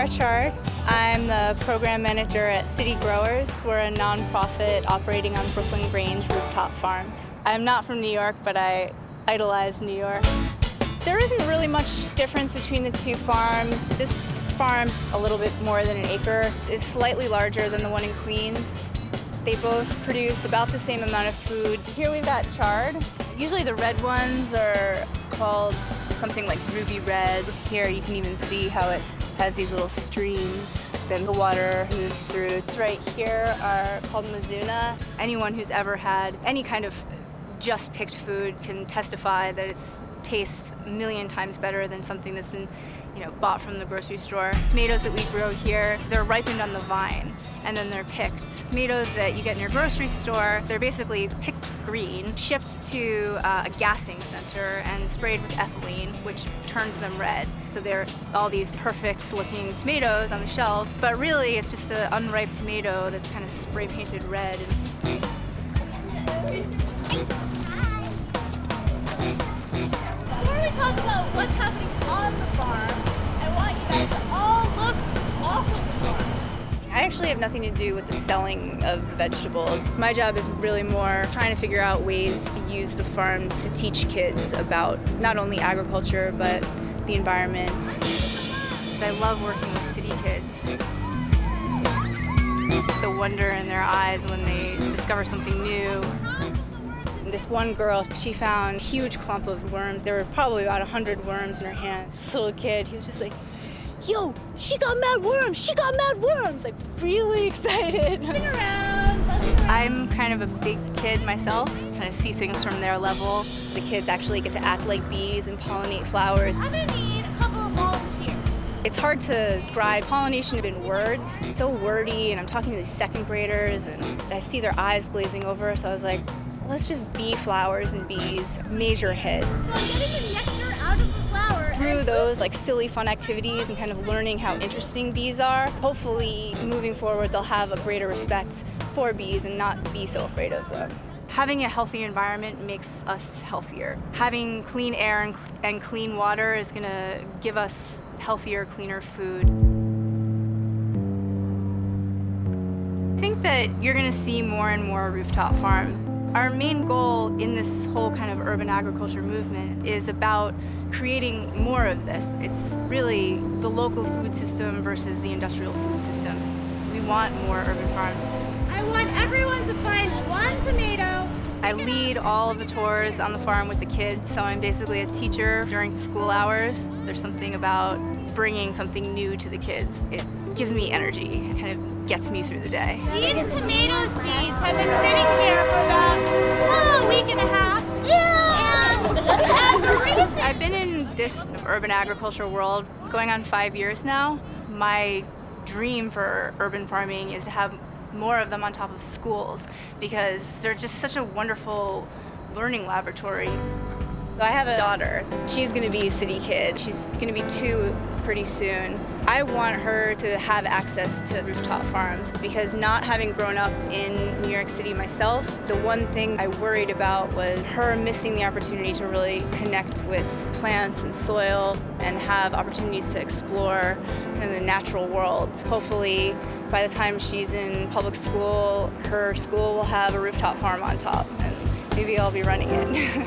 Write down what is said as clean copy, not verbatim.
Sarah Chard. I'm the program manager at City Growers. We're a nonprofit operating on Brooklyn Grange Rooftop farms. I'm not from New York, but I idolize New York. There isn't really much difference between the two farms. This farm, a little bit more than an acre, is slightly larger than the one in Queens. They both produce about the same amount of food. Here we've got chard. Usually the red ones are called something like ruby red. Here you can even see how it has these little streams. Then the water moves through. Right here are called Mizuna. Anyone who's ever had any kind of just picked food can testify that it tastes a million times better than something that's been, bought from the grocery store. Tomatoes that we grow here, they're ripened on the vine and then they're picked. Tomatoes that you get in your grocery store, they're basically picked green, shipped to a gassing center and sprayed with ethylene, which turns them red. So they're all these perfect looking tomatoes on the shelves, but really it's just an unripe tomato that's kind of spray painted red. Before we talk about what's happening on the farm, I want you guys to all look off of the farm. I actually have nothing to do with the selling of the vegetables. My job is really more trying to figure out ways to use the farm to teach kids about not only agriculture, but the environment. I love working with city kids. The wonder in their eyes when they discover something new. This one girl, she found a huge clump of worms. There were probably about 100 worms in her hand. This little kid, he was just like, yo, she got mad worms, she got mad worms. Like really excited. I'm kind of a big kid myself, kind of see things from their level. The kids actually get to act like bees and pollinate flowers. I'm gonna need a couple of volunteers. It's hard to describe pollination in words. It's so wordy, and I'm talking to these second graders, and I see their eyes glazing over, so I was like, let's just be flowers and bees, measure head. So I'm getting the nectar out of the flower. Through those silly fun activities and kind of learning how interesting bees are, hopefully moving forward they'll have a greater respect for bees and not be so afraid of them. Having a healthy environment makes us healthier. Having clean air and clean water is going to give us healthier, cleaner food. I think that you're going to see more and more rooftop farms. Our main goal in this whole kind of urban agriculture movement is about creating more of this. It's really the local food system versus the industrial food system. So we want more urban farms. I want everyone to find one tomato. I lead all of the tours on the farm with the kids, so I'm basically a teacher during school hours. There's something about bringing something new to the kids. It gives me energy. It kind of gets me through the day. These tomato seeds have been sitting here for about a week and a half. And the reason I've been in this urban agriculture world going on 5 years now. My dream for urban farming is to have more of them on top of schools because they're just such a wonderful learning laboratory. I have a daughter. She's going to be a city kid. She's going to be 2 pretty soon. I want her to have access to rooftop farms because not having grown up in New York City myself, the one thing I worried about was her missing the opportunity to really connect with plants and soil and have opportunities to explore kind of the natural world. Hopefully, by the time she's in public school, her school will have a rooftop farm on top, and maybe I'll be running it.